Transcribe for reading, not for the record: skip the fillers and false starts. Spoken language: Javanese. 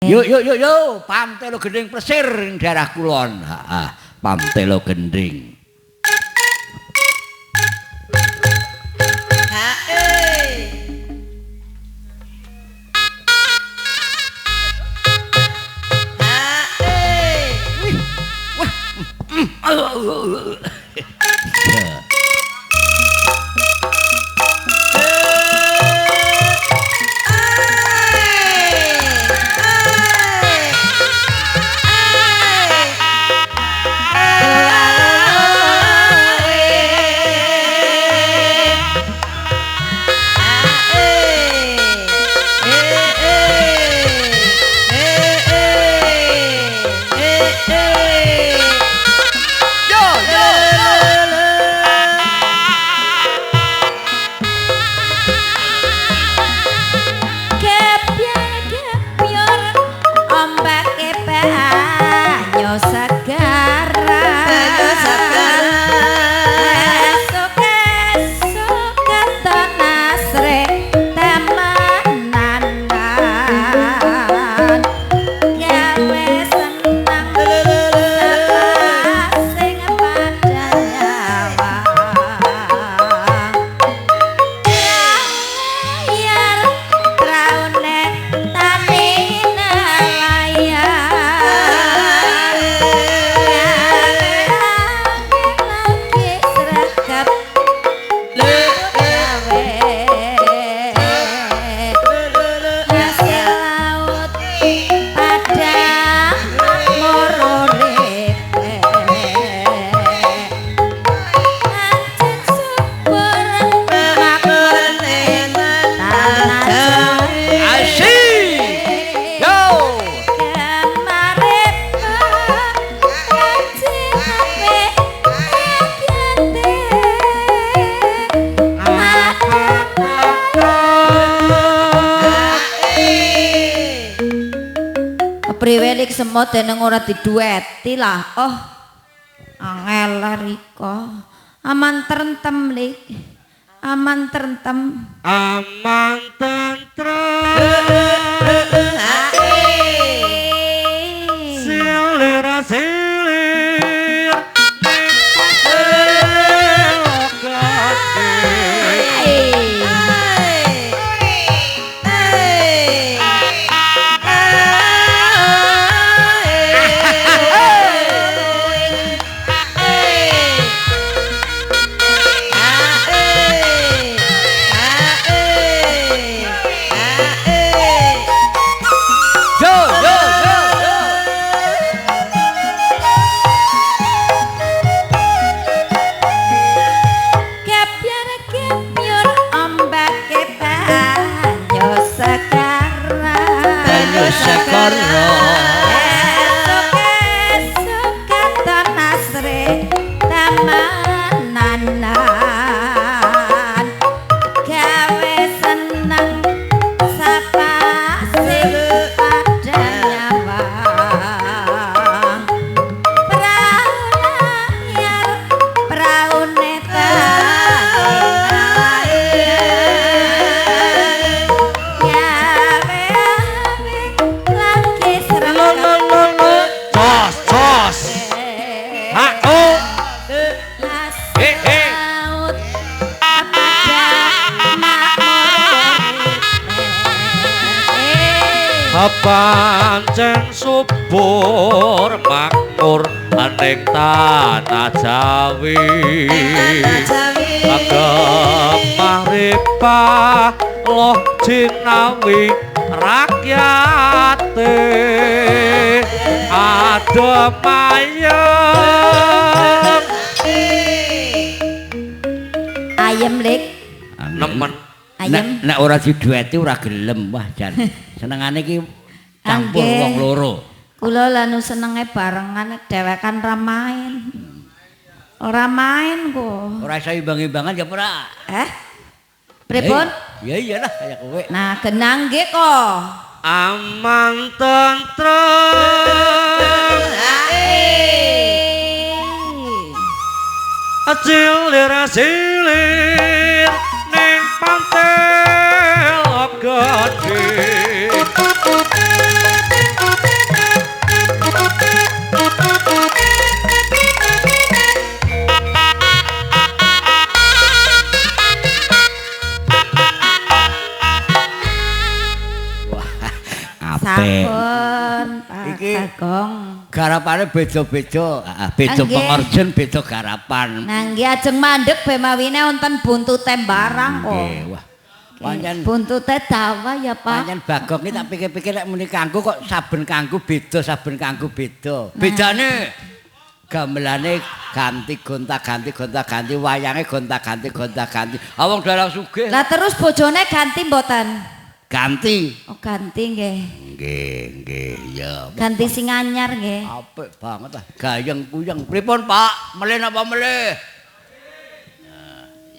Yuk, Pantelo Gending Plesir ing daerah kulon. Heeh, Pantelo Gending. Priwelik semut deneng ora didueti lah. Oh. Angel riko. Aman tentem lik. Aman tentem. Aman tentrem. Silir silir. Pancen subur makmur aning tanah Jawi agemah ripah loh jinawi rakyate adem ayem lik nemen ayem nek ora didueti ora gelem wah jan senengane iki campur wong loro. Kula lanu senenge barengan dhewekan ra main. Ora main kok. Ora iso imbang-imbangan ya ora. Pripun? Ya iyalah kaya kowe. Nah, genang nggih kok. aman tentrem cilir ning pantai Gede apik. Sampun, Pak Iki Bagong. Garapane beda-beda. Heeh, beda Nggih. pengorjen, beda garapan. Nah, nggih ajeng mandeg bemawine wonten buntute barang kok. Nggih, wah. Pancen Buntute dawa ya, Pak. pancen Bagong iki tak pikir-pikir lek muni kanggo kok saben kanggo beda, saben kanggo beda. Bedane gamelane ganti gonta-ganti, wayange gonta-ganti. Wong dalang sugih Lah terus bojone ganti mboten? ganti. Oh, ganti nggih. Nggih, ya. Ganti sing anyar nggih. Apik banget ah, gayeng kuyeng. Pripun, Pak? Melih napa melih?